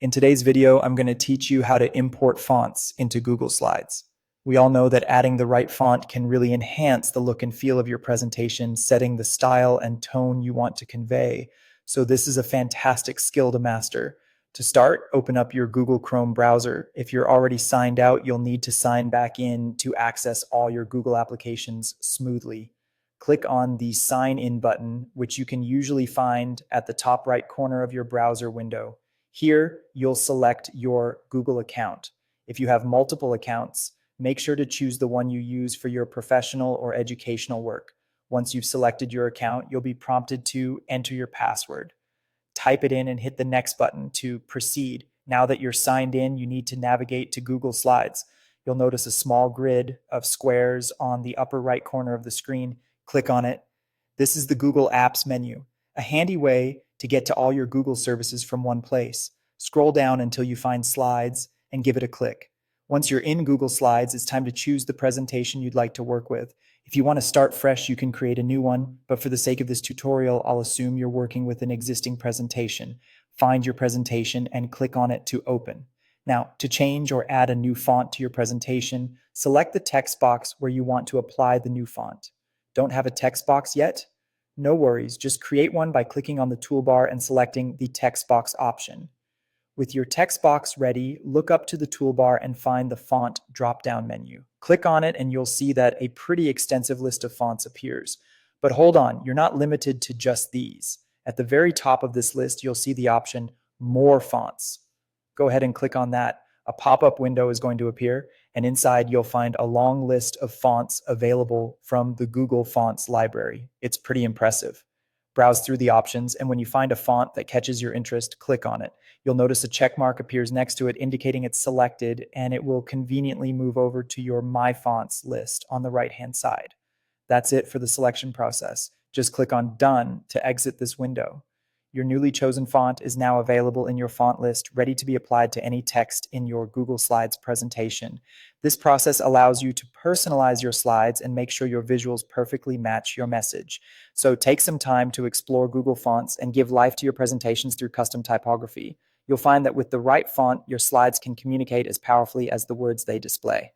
In today's video, I'm going to teach you how to import fonts into Google Slides. We all know that adding the right font can really enhance the look and feel of your presentation, setting the style and tone you want to convey. So this is a fantastic skill to master. To start, open up your Google Chrome browser. If you're already signed out, you'll need to sign back in to access all your Google applications smoothly. Click on the Sign In button, which you can usually find at the top right corner of your browser window. Here, you'll select your Google account. If you have multiple accounts, make sure to choose the one you use for your professional or educational work. Once you've selected your account, you'll be prompted to enter your password. Type it in and hit the Next button to proceed. Now that you're signed in, you need to navigate to Google Slides. You'll notice a small grid of squares on the upper right corner of the screen. Click on it. This is the Google Apps menu, a handy way to get to all your Google services from one place. Scroll down until you find Slides and give it a click. Once you're in Google Slides, it's time to choose the presentation you'd like to work with. If you want to start fresh, you can create a new one, but for the sake of this tutorial, I'll assume you're working with an existing presentation. Find your presentation and click on it to open. Now, to change or add a new font to your presentation, select the text box where you want to apply the new font. Don't have a text box yet? No worries, just create one by clicking on the toolbar and selecting the text box option. With your text box ready, look up to the toolbar and find the font drop-down menu. Click on it and you'll see that a pretty extensive list of fonts appears. But hold on, you're not limited to just these. At the very top of this list, you'll see the option More Fonts. Go ahead and click on that. A pop-up window is going to appear, and inside you'll find a long list of fonts available from the Google Fonts library. It's pretty impressive. Browse through the options, and when you find a font that catches your interest, click on it. You'll notice a check mark appears next to it indicating it's selected, and it will conveniently move over to your My Fonts list on the right-hand side. That's it for the selection process. Just click on Done to exit this window. Your newly chosen font is now available in your font list, ready to be applied to any text in your Google Slides presentation. This process allows you to personalize your slides and make sure your visuals perfectly match your message. So take some time to explore Google Fonts and give life to your presentations through custom typography. You'll find that with the right font, your slides can communicate as powerfully as the words they display.